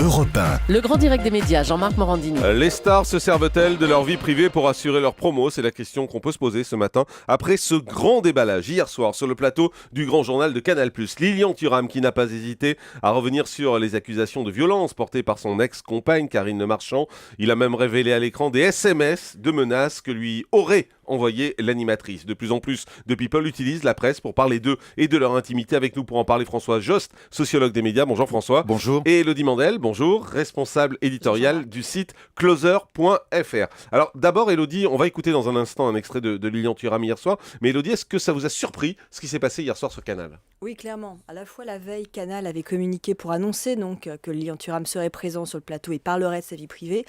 Europe 1. Le grand direct des médias, Jean-Marc Morandini. Les stars se servent-elles de leur vie privée pour assurer leur promo? C'est la question qu'on peut se poser ce matin après ce grand déballage hier soir sur le plateau du grand journal de Canal+. Lilian Thuram qui n'a pas hésité à revenir sur les accusations de violence portées par son ex-compagne Karine Le Marchand. Il a même révélé à l'écran des SMS de menaces que lui aurait envoyé l'animatrice. De plus en plus de people utilisent la presse pour parler d'eux et de leur intimité. Avec nous pour en parler, François Jost, sociologue des médias. Bonjour François. Bonjour. Et Elodie Mandel, bonjour, responsable éditorial du site closer.fr. Alors d'abord Elodie, on va écouter dans un instant un extrait de Lilian Thuram hier soir. Mais Elodie, est-ce que ça vous a surpris ce qui s'est passé hier soir sur Canal ? Oui, clairement. À la fois la veille, Canal avait communiqué pour annoncer donc que Lilian Thuram serait présent sur le plateau et parlerait de sa vie privée.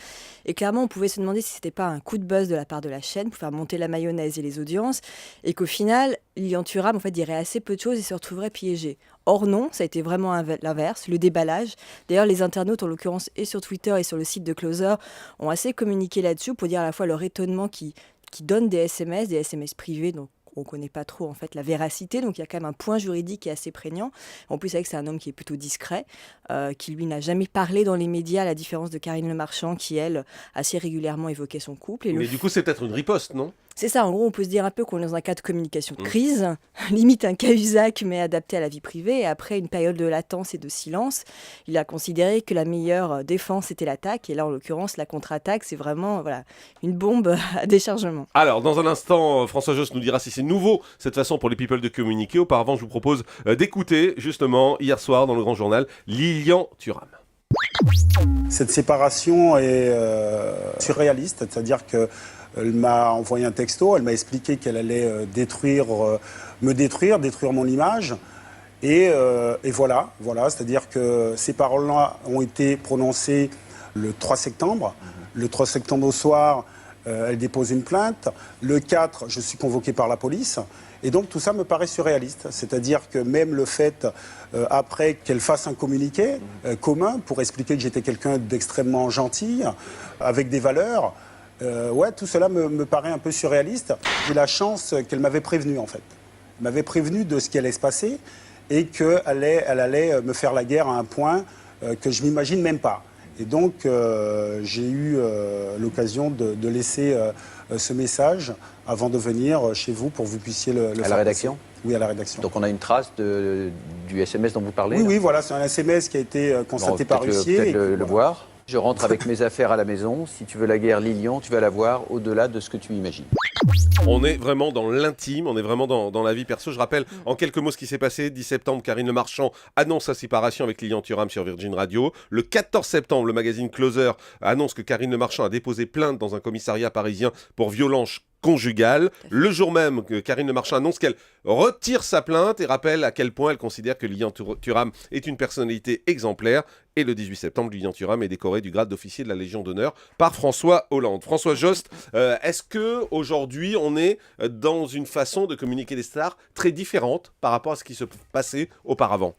Et clairement, on pouvait se demander si c'était pas un coup de buzz de la part de la chaîne pour faire monter la mayonnaise et les audiences, et qu'au final, Lilian Thuram en fait dirait assez peu de choses et se retrouverait piégé. Or non, ça a été vraiment l'inverse, le déballage. D'ailleurs, les internautes, en l'occurrence, et sur Twitter et sur le site de Closer, ont assez communiqué là-dessus pour dire à la fois leur étonnement qui donne des SMS privés, donc on ne connaît pas trop en fait la véracité, donc il y a quand même un point juridique qui est assez prégnant. En plus, c'est vrai que c'est un homme qui est plutôt discret, qui lui n'a jamais parlé dans les médias, à la différence de Karine Le Marchand, qui elle, assez régulièrement évoquait son couple. Mais du coup, c'est peut-être une riposte, non ? C'est ça, en gros, on peut se dire un peu qu'on est dans un cas de communication de crise, limite un Cahuzac, mais adapté à la vie privée. Et après une période de latence et de silence, il a considéré que la meilleure défense était l'attaque. Et là, en l'occurrence, la contre-attaque, c'est vraiment une bombe à déchargement. Alors, dans un instant, François Jost nous dira si c'est nouveau, cette façon pour les people de communiquer. Auparavant, je vous propose d'écouter, justement, hier soir, dans le Grand Journal, Lilian Thuram. Cette séparation est surréaliste, c'est-à-dire que elle m'a envoyé un texto, elle m'a expliqué qu'elle allait me détruire mon image. Et voilà, c'est-à-dire que ces paroles-là ont été prononcées le 3 septembre. Le 3 septembre au soir, elle dépose une plainte. Le 4, je suis convoqué par la police. Et donc tout ça me paraît surréaliste. C'est-à-dire que même le fait, après qu'elle fasse un communiqué commun pour expliquer que j'étais quelqu'un d'extrêmement gentil, avec des valeurs, tout cela me paraît un peu surréaliste. J'ai la chance qu'elle m'avait prévenu, en fait. Elle m'avait prévenu de ce qui allait se passer et qu'elle allait me faire la guerre à un point que je ne m'imagine même pas. Et donc, j'ai eu l'occasion de laisser ce message avant de venir chez vous pour que vous puissiez le faire. À la rédaction ? Passer. Oui, à la rédaction. Donc on a une trace du SMS dont vous parlez ? Oui, voilà, c'est un SMS qui a été constaté par huissier. Peut-être le voir. Je rentre avec mes affaires à la maison. Si tu veux la guerre, Lilian, tu vas la voir au-delà de ce que tu imagines. On est vraiment dans l'intime, on est vraiment dans la vie perso. Je rappelle en quelques mots ce qui s'est passé. 10 septembre, Karine Le Marchand annonce sa séparation avec Lilian Thuram sur Virgin Radio. Le 14 septembre, le magazine Closer annonce que Karine Le Marchand a déposé plainte dans un commissariat parisien pour violence conjugale. Le jour même que Karine Le Marchand annonce qu'elle retire sa plainte et rappelle à quel point elle considère que Lilian Thuram est une personnalité exemplaire. Et le 18 septembre, Lilian Thuram est décoré du grade d'officier de la Légion d'honneur par François Hollande. François Jost, est-ce qu'aujourd'hui on est dans une façon de communiquer des stars très différente par rapport à ce qui se passait auparavant ?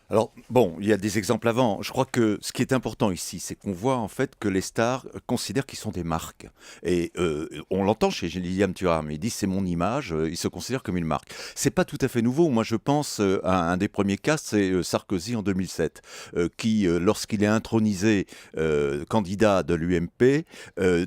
Alors, bon, il y a des exemples avant. Je crois que ce qui est important ici, c'est qu'on voit en fait que les stars considèrent qu'ils sont des marques. Et on l'entend chez Lilian Thuram, il dit c'est mon image, il se considère comme une marque. C'est pas tout à fait nouveau. Moi, je pense à un des premiers cas, c'est Sarkozy en 2007, qui, lorsqu'il est intronisé candidat de l'UMP,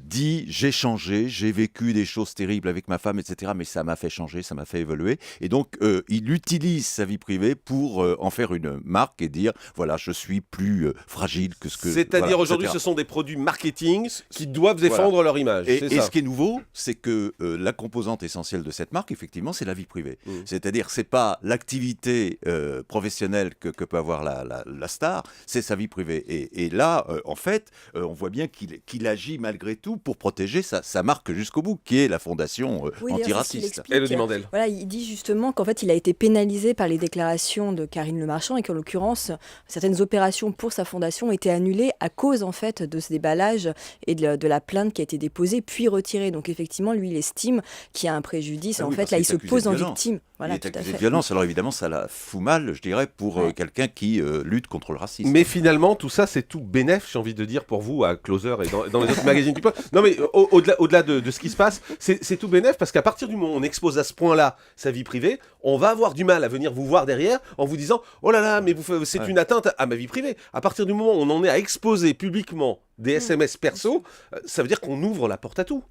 dit j'ai changé, j'ai vécu des choses terribles avec ma femme, etc. Mais ça m'a fait changer, ça m'a fait évoluer. Et donc, il utilise sa vie privée pour en faire une marque et dire voilà, je suis plus fragile que ce que... C'est-à-dire aujourd'hui, ce sont des produits marketing qui doivent défendre leur image. Et ce qui est nouveau, c'est que la composante essentielle de cette marque, effectivement, c'est la vie privée. C'est-à-dire, c'est pas l'activité professionnelle que peut avoir la star, c'est sa vie privée. Et là, en fait, on voit bien qu'il agit malgré tout pour protéger sa marque jusqu'au bout, qui est la fondation antiraciste. Elodie Mandel. Voilà, il dit justement qu'en fait, il a été pénalisé par les déclarations de Karine Le Marchand et qu'en l'occurrence, certaines opérations pour sa fondation ont été annulées à cause en fait de ce déballage et de la plainte qui a été déposée puis retirée. Donc effectivement, lui, il estime qu'il y a un préjudice. En fait, là, il se pose en victime. Voilà, il est tout à accusé fait. de violence. Alors évidemment, ça la fout mal, je dirais, pour quelqu'un qui lutte contre le racisme. Mais finalement, tout ça, c'est tout bénef, j'ai envie de dire, pour vous, à Closer et dans les autres magazines People. Non, mais au-delà de ce qui se passe, c'est tout bénef parce qu'à partir du moment où on expose à ce point-là sa vie privée, on va avoir du mal à venir vous voir derrière en vous disant « Oh là là, mais c'est une atteinte à ma vie privée ». À partir du moment où on en est à exposer publiquement des SMS perso, ça veut dire qu'on ouvre la porte à tout.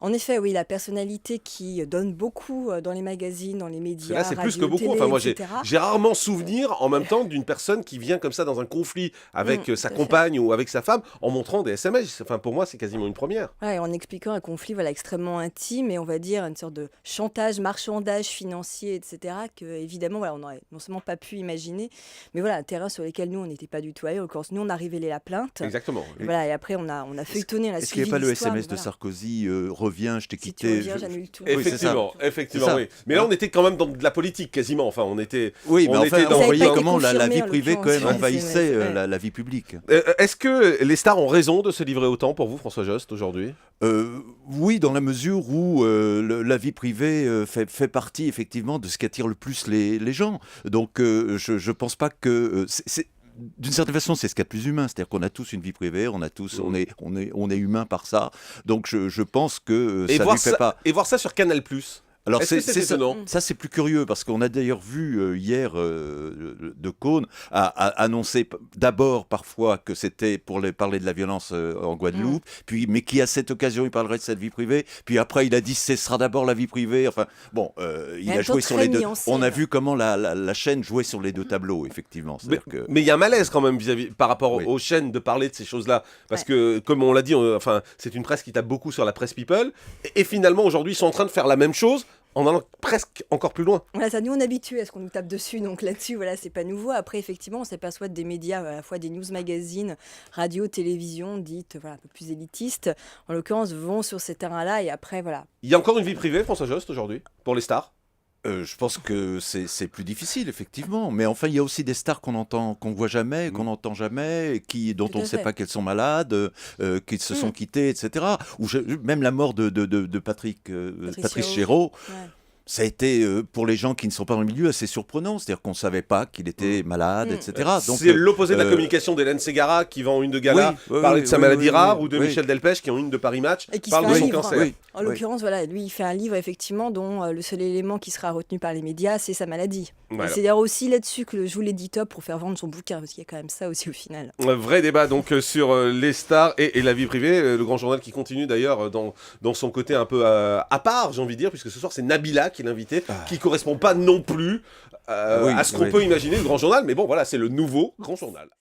En effet, oui, la personnalité qui donne beaucoup dans les magazines, dans les Parce que médias, là, c'est plus que radio, beaucoup. télé, Enfin, moi, etc. j'ai rarement souvenir en même temps d'une personne qui vient comme ça dans un conflit avec sa tout à compagne ou avec sa femme en montrant des SMS. Enfin, pour moi, c'est quasiment une première. Ouais, et en expliquant un conflit extrêmement intime et on va dire une sorte de chantage, marchandage financier, etc. que évidemment on n'aurait non seulement pas pu imaginer, mais voilà, un terrain sur lequel nous on n'était pas du tout allés. En l'occurrence, nous on a révélé la plainte. Exactement. Et voilà, et après on a feuilletonné, on a Est-ce qu'il n'y suivi a pas le l'histoire, SMS de mais voilà. Sarkozy reviens, je t'ai Si tu quitté. reviens, j'annule tout. Oui, c'est ça. Effectivement, C'est ça. oui. Mais là, on était quand même dans de la politique quasiment. Enfin, on était. Oui, mais On enfin, était dans- on Ça voyait avait pas été comment la confirmé, vie en privée quand l'occurrence, même ouais, envahissait c'est vrai. la vie publique. Est-ce que les stars ont raison de se livrer autant pour vous, François Jost, aujourd'hui? Oui, dans la mesure où la vie privée fait partie effectivement de ce qui attire le plus les gens. Donc je pense pas que d'une certaine façon, c'est ce qu'il y a de plus humain, c'est-à-dire qu'on a tous une vie privée, on est humain par ça. Donc je pense que ça lui fait pas. Et voir ça sur Canal+. Alors Est-ce que c'est ça, étonnant? ça c'est plus curieux parce qu'on a d'ailleurs vu hier De Caunes a annoncé d'abord parfois que c'était pour parler de la violence en Guadeloupe, puis mais qui à cette occasion il parlerait de cette vie privée, puis après il a dit ce sera d'abord la vie privée. Enfin bon, il a joué sur les deux. On a vu comment la chaîne jouait sur les deux tableaux effectivement. Mais il y a un malaise quand même par rapport Oui. aux chaînes de parler de ces choses-là. Parce que, comme on l'a dit, enfin, c'est une presse qui tape beaucoup sur la presse People. Et finalement, aujourd'hui, ils sont en train de faire la même chose en allant presque encore plus loin. Voilà, ça nous on est habitués à ce qu'on nous tape dessus, donc là-dessus, voilà, c'est pas nouveau. Après, effectivement, on s'aperçoit des médias, à la fois des news magazines, radio, télévision, dites un peu plus élitistes, en l'occurrence, vont sur ces terrains-là, et après, voilà. Il y a encore une vie privée, François Jost, aujourd'hui, pour les stars? Je pense que c'est plus difficile, effectivement. Mais enfin, il y a aussi des stars qu'on voit jamais, qu'on n'entend jamais, dont Tout on à ne sait fait. pas qu'elles sont malades, qui se sont quittées, etc. Même la mort de Patrice Chéreau. Ouais. Ça a été, pour les gens qui ne sont pas dans le milieu, assez surprenant. C'est-à-dire qu'on ne savait pas qu'il était malade, etc. Donc, C'est l'opposé de la communication d'Hélène Ségara qui vend une de gala, oui, parler de sa maladie rare, ou de oui. Michel Delpech qui en une de Paris Match, Et qui parle se de fait un son livre. cancer. Oui. En l'occurrence, voilà, lui, il fait un livre, effectivement, dont le seul élément qui sera retenu par les médias, c'est sa maladie. Voilà. Et c'est d'ailleurs aussi là-dessus que joue l'éditeur pour faire vendre son bouquin, parce qu'il y a quand même ça aussi au final. Un vrai débat donc sur les stars et la vie privée. Le Grand Journal qui continue d'ailleurs dans son côté un peu à part, j'ai envie de dire, puisque ce soir c'est Nabila qui est l'invité, qui correspond pas non plus Oui, à ce qu'on oui. peut imaginer le Grand Journal. Mais bon, voilà, c'est le nouveau Grand Journal.